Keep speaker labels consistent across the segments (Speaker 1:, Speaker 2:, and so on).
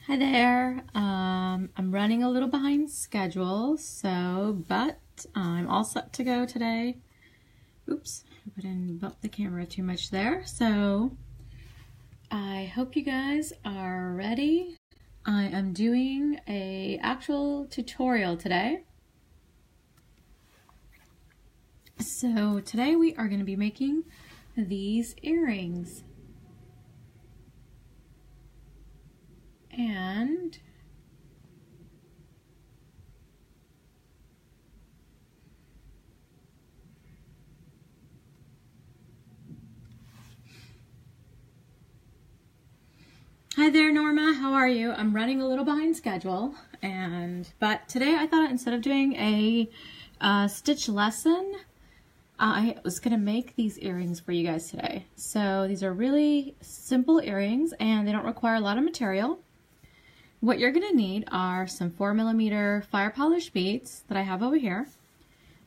Speaker 1: Hi there. I'm running a little behind schedule, but I'm all set to go today. Oops, I didn't bump the camera too much there. So I hope you guys are ready. I am doing an actual tutorial today. So today we are going to be making these earrings. And hi there, Norma. How are you? I'm running a little behind schedule, but today I thought instead of doing a stitch lesson, I was gonna make these earrings for you guys today. So these are really simple earrings, and they don't require a lot of material. What you're gonna need are some 4mm fire polish beads that I have over here.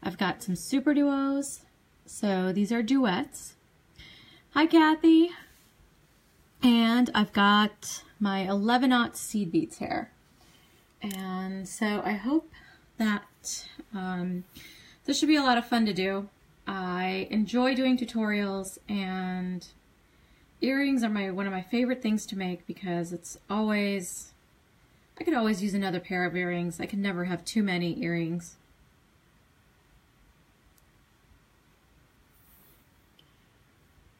Speaker 1: I've got some super duos, so these are duets. Hi, Kathy. And I've got my 11/0 seed beads here. And so I hope that this should be a lot of fun to do. I enjoy doing tutorials, and earrings are one of my favorite things to make because I could always use another pair of earrings. I could never have too many earrings.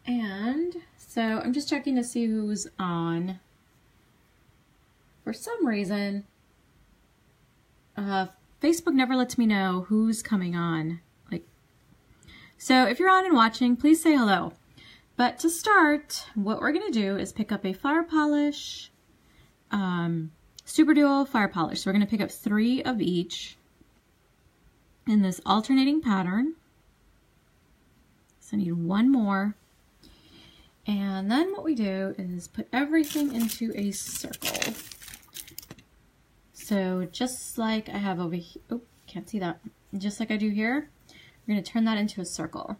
Speaker 1: And so I'm just checking to see who's on. For some reason, Facebook never lets me know who's coming on. So if you're on and watching, please say hello. But to start, what we're gonna do is pick up a fire polish, super duo fire polish. So we're gonna pick up 3 of each in this alternating pattern. So I need 1 more. And then what we do is put everything into a circle. So just like I have over here, oh, can't see that. Just like I do here, we're going to turn that into a circle.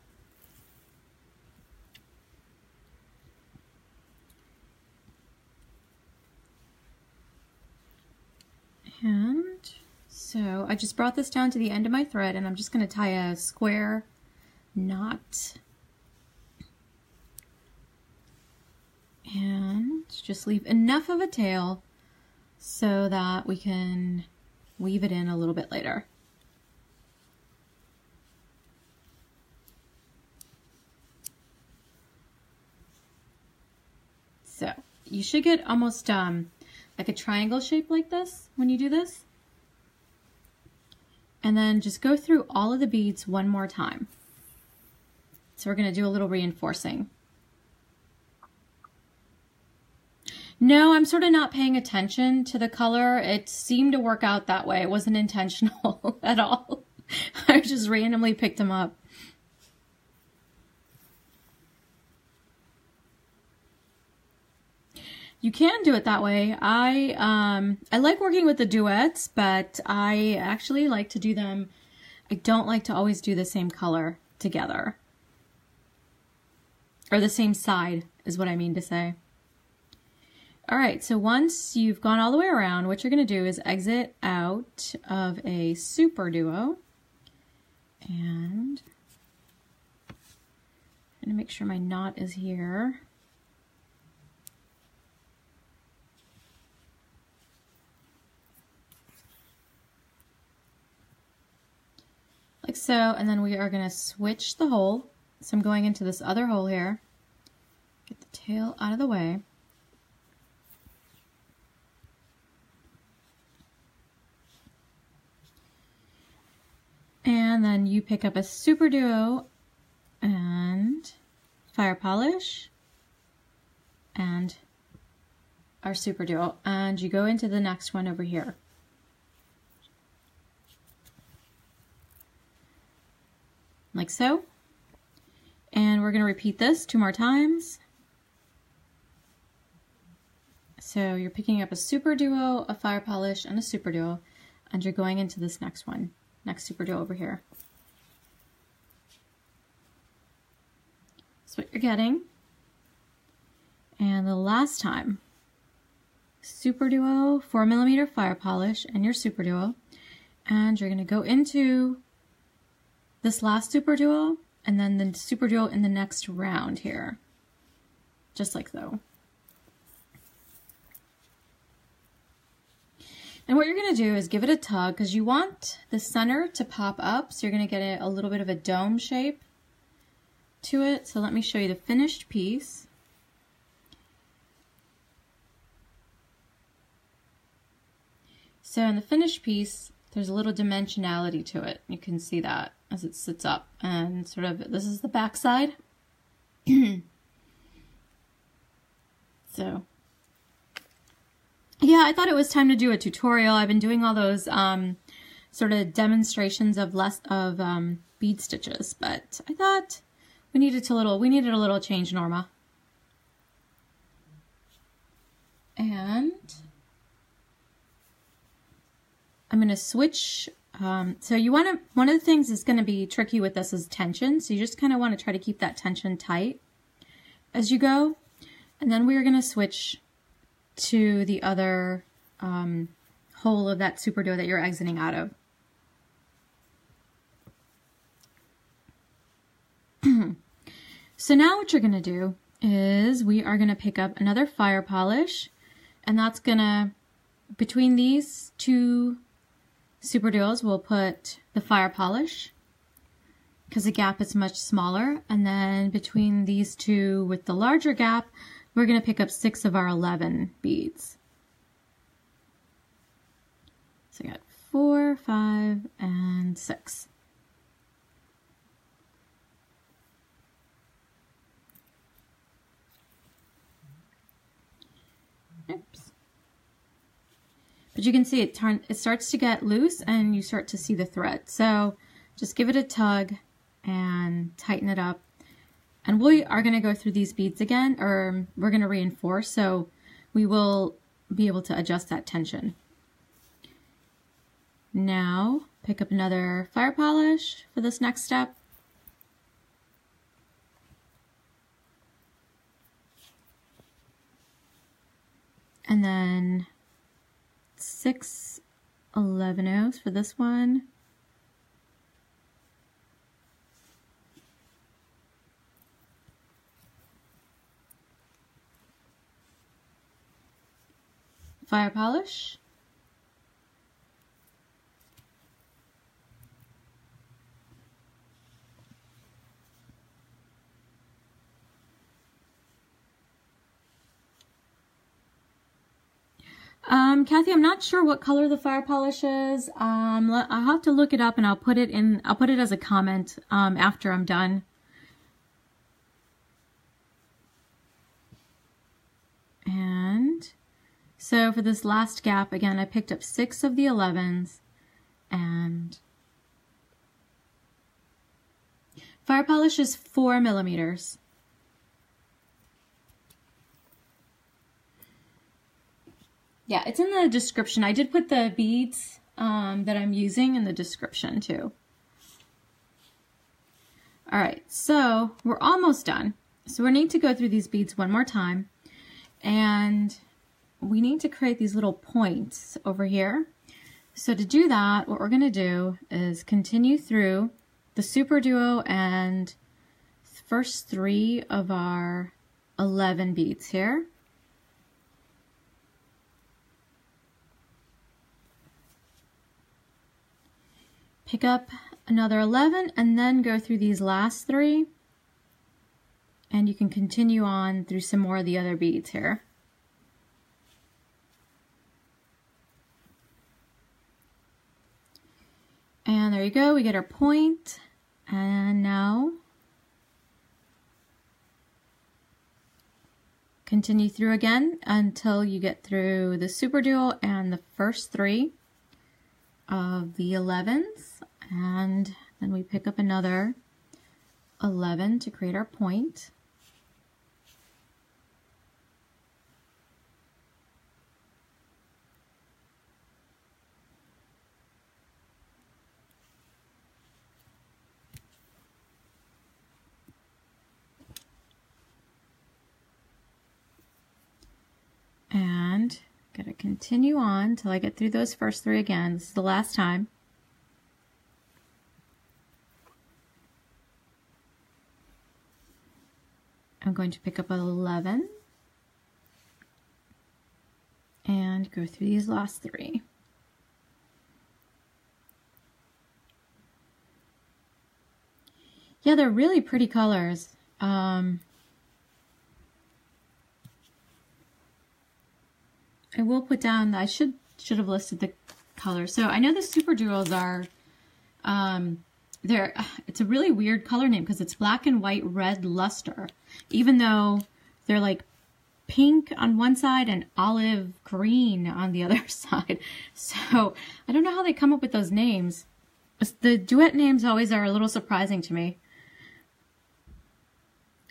Speaker 1: And so I just brought this down to the end of my thread, and I'm just going to tie a square knot. And just leave enough of a tail so that we can weave it in a little bit later. So you should get almost like a triangle shape like this when you do this. And then just go through all of the beads one more time. So we're going to do a little reinforcing. No, I'm sort of not paying attention to the color. It seemed to work out that way. It wasn't intentional at all. I just randomly picked them up. You can do it that way. I like working with the duets, but I actually like to do them. I don't like to always do the same color together. Or the same side is what I mean to say. All right, so once you've gone all the way around, what you're going to do is exit out of a super duo. And I'm going to make sure my knot is here. Like so, and then we are going to switch the hole. So I'm going into this other hole here. Get the tail out of the way. And then you pick up a super duo and fire polish and our super duo, and you go into the next one over here. Like so. And we're going to repeat this 2 more times. So you're picking up a super duo, a fire polish, and a super duo, and you're going into this next one. Next super duo over here. That's what you're getting. And the last time. Super Duo 4mm fire polish and your Super Duo, and you're going to go into this last Super Duo and then the Super Duo in the next round here, just like so. And what you're going to do is give it a tug because you want the center to pop up, so you're going to get a little bit of a dome shape to it. So let me show you the finished piece. So in the finished piece, there's a little dimensionality to it. You can see that as it sits up, and sort of this is the back side. So yeah, I thought it was time to do a tutorial. I've been doing all those sort of demonstrations of bead stitches, but I thought we needed a little change, Norma. And I'm going to switch. So you want to, one of the things that's going to be tricky with this is tension. So you just kind of want to try to keep that tension tight as you go. And then we are going to switch to the other hole of that Super Duo that you're exiting out of. So now what you're going to do is we are going to pick up another fire polish, and that's going to, between these two Super Duos, we'll put the fire polish because the gap is much smaller, and then between these two with the larger gap, we're going to pick up 6 of our 11 beads. So I got 4, 5, and 6. Oops. But you can see it starts to get loose and you start to see the thread. So just give it a tug and tighten it up. And we are going to go through these beads again, or we're going to reinforce, so we will be able to adjust that tension. Now, pick up another fire polish for this next step. And then 6 11/0s for this one. Fire polish. Kathy, I'm not sure what color the fire polish is. I'll have to look it up and I'll put it as a comment after I'm done. And so for this last gap, again, I picked up 6 of the 11s, and fire polish is 4 millimeters. Yeah, it's in the description. I did put the beads that I'm using in the description too. All right, so we're almost done. So we need to go through these beads one more time, and we need to create these little points over here. So to do that, what we're going to do is continue through the Super Duo and first 3 of our 11 beads here. Pick up another 11 and then go through these last 3, and you can continue on through some more of the other beads here. And there you go, we get our point, and now continue through again until you get through the Super Duo and the first 3 of the 11s, and then we pick up another 11 to create our point. And get going to continue on till I get through those first 3 again. This is the last time. I'm going to pick up 11 and go through these last 3. Yeah, they're really pretty colors. I will put down, I should have listed the colors. So I know the Super Duos are, it's a really weird color name because it's black and white red luster, even though they're like pink on one side and olive green on the other side. So I don't know how they come up with those names. The duet names always are a little surprising to me.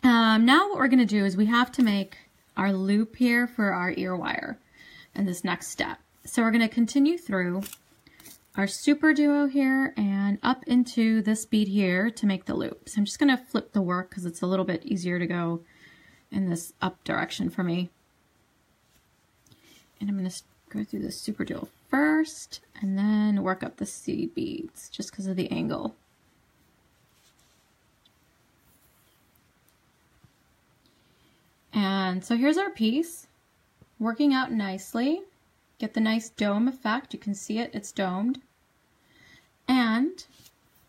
Speaker 1: Now what we're going to do is we have to make our loop here for our ear wire in this next step. So we're going to continue through our Super Duo here and up into this bead here to make the loop. So I'm just going to flip the work because it's a little bit easier to go in this up direction for me. And I'm going to go through the Super Duo first and then work up the seed beads just because of the angle. And so here's our piece, working out nicely. Get the nice dome effect. You can see it, it's domed. And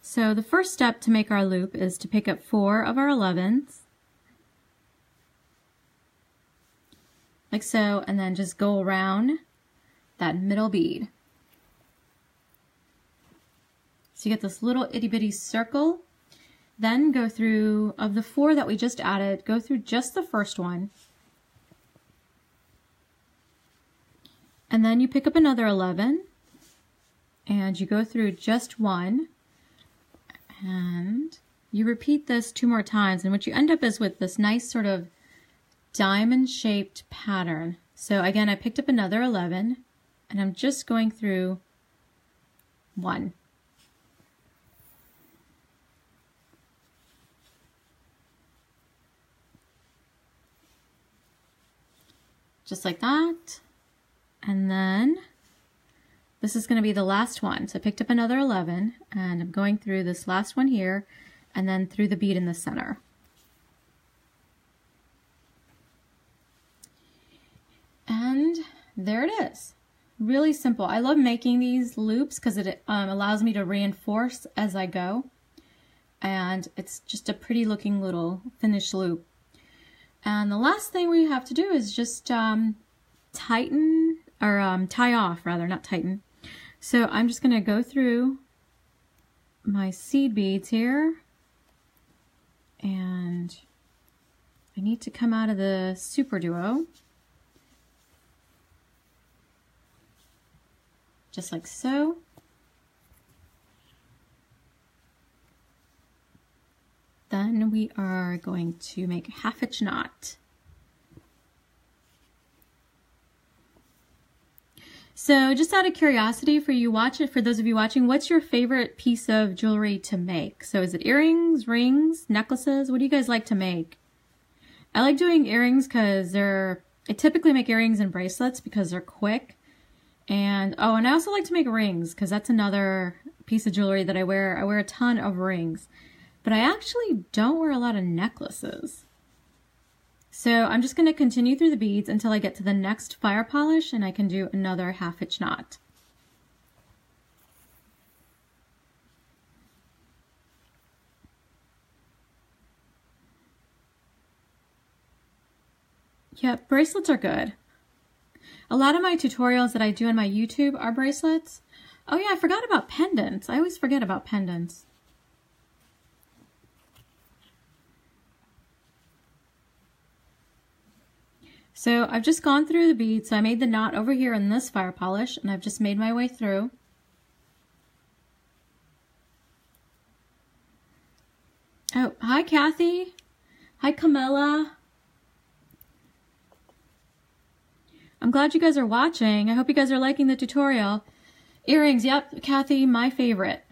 Speaker 1: so the first step to make our loop is to pick up 4 of our 11s, like so, and then just go around that middle bead. So you get this little itty bitty circle. Then go through, of the 4 that we just added, go through just the first one. And then you pick up another 11 and you go through just 1 and you repeat this 2 more times, and what you end up is with this nice sort of diamond shaped pattern. So again, I picked up another 11 and I'm just going through 1. Just like that. And then this is going to be the last one. So I picked up another 11 and I'm going through this last one here and then through the bead in the center. And there it is. Really simple. I love making these loops because it allows me to reinforce as I go. And it's just a pretty looking little finished loop. And the last thing we have to do is just tighten, or tie off rather, not tighten. So I'm just going to go through my seed beads here. And I need to come out of the Super Duo. Just like so. Then we are going to make a 1/2 inch knot. So just out of curiosity for those of you watching, what's your favorite piece of jewelry to make? So is it earrings, rings, necklaces? What do you guys like to make? I like doing earrings because I typically make earrings and bracelets because they're quick. And I also like to make rings because that's another piece of jewelry that I wear. I wear a ton of rings. But I actually don't wear a lot of necklaces. So I'm just going to continue through the beads until I get to the next fire polish and I can do another 1/2 inch knot. Yeah, bracelets are good. A lot of my tutorials that I do on my YouTube are bracelets. Oh yeah, I forgot about pendants. I always forget about pendants. So I've just gone through the beads. So I made the knot over here in this fire polish and I've just made my way through. Oh, hi Kathy. Hi Camilla. I'm glad you guys are watching. I hope you guys are liking the tutorial. Earrings, yep, Kathy, my favorite.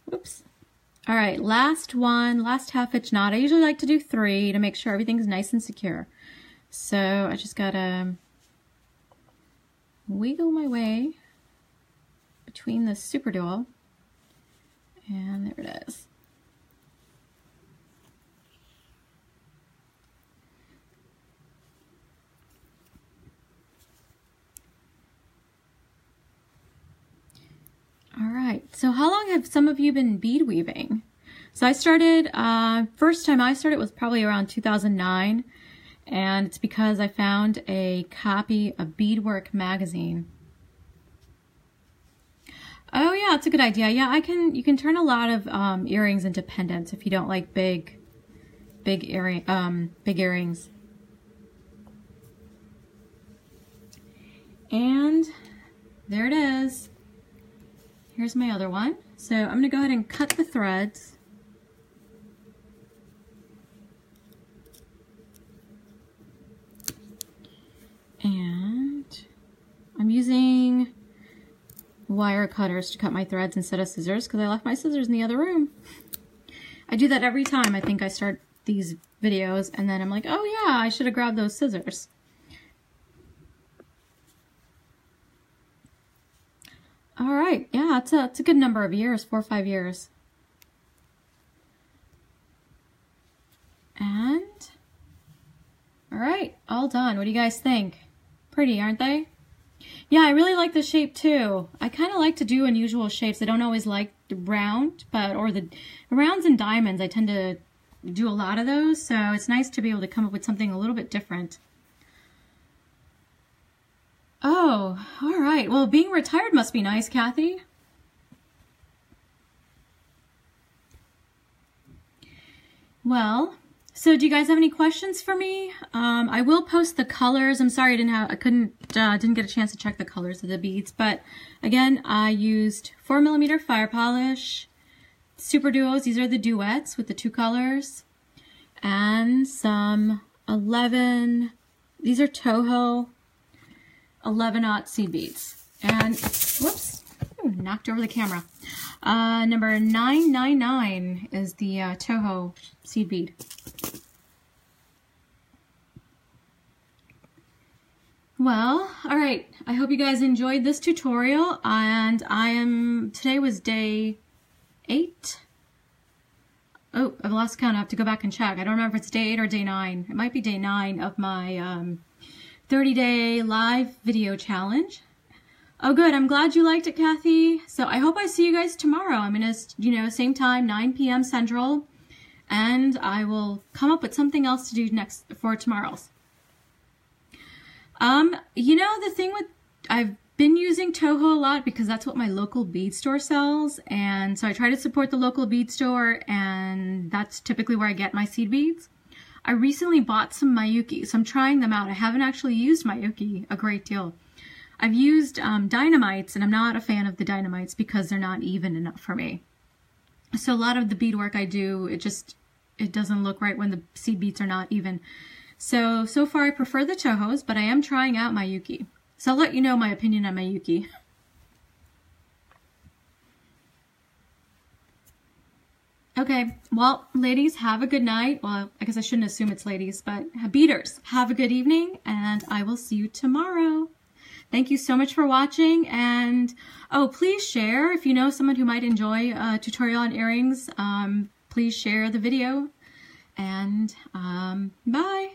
Speaker 1: Whoops. All right, last one, last half hitch knot. I usually like to do 3 to make sure everything's nice and secure. So I just gotta wiggle my way between the super duo, and there it is. All right, so how long have some of you been bead weaving? So I started, first time I started was probably around 2009, and it's because I found a copy of Beadwork magazine. Oh yeah, it's a good idea. Yeah, you can turn a lot of earrings into pendants if you don't like big earrings. And there it is. Here's my other one. So I'm going to go ahead and cut the threads. And I'm using wire cutters to cut my threads instead of scissors because I left my scissors in the other room. I do that every time I think I start these videos, and then I'm like, oh yeah, I should have grabbed those scissors. All right, yeah, it's a good number of years, 4 or 5 years. And, all right, all done. What do you guys think? Pretty, aren't they? Yeah, I really like the shape too. I kind of like to do unusual shapes. I don't always like the round, or the rounds and diamonds. I tend to do a lot of those, so it's nice to be able to come up with something a little bit different. Oh, all right. Well, being retired must be nice, Kathy. Well, so do you guys have any questions for me? I will post the colors. I'm sorry I didn't get a chance to check the colors of the beads, but again, I used 4mm fire polish, super duos. These are the duets with the 2 colors, and some 11. These are Toho 11-aught seed beads. And whoops, knocked over the camera. Number 999 is the Toho seed bead. Well, all right. I hope you guys enjoyed this tutorial, and today was day 8. Oh, I've lost count. I have to go back and check. I don't remember if it's day 8 or day 9. It might be day 9 of my 30-day live video challenge. Oh, good. I'm glad you liked it, Kathy. So I hope I see you guys tomorrow. I'm going to, same time, 9 p.m. Central, and I will come up with something else to do next for tomorrow's. The thing I've been using Toho a lot because that's what my local bead store sells, and so I try to support the local bead store, and that's typically where I get my seed beads. I recently bought some Miyuki, so I'm trying them out. I haven't actually used Miyuki a great deal. I've used dynamites, and I'm not a fan of the dynamites because they're not even enough for me. So a lot of the beadwork I do, it doesn't look right when the seed beads are not even. So far I prefer the Tohos, but I am trying out Miyuki. So I'll let you know my opinion on Miyuki. Okay, well, ladies, have a good night. Well, I guess I shouldn't assume it's ladies, but beaders, have a good evening, and I will see you tomorrow. Thank you so much for watching, and please share if you know someone who might enjoy a tutorial on earrings. Please share the video, and bye.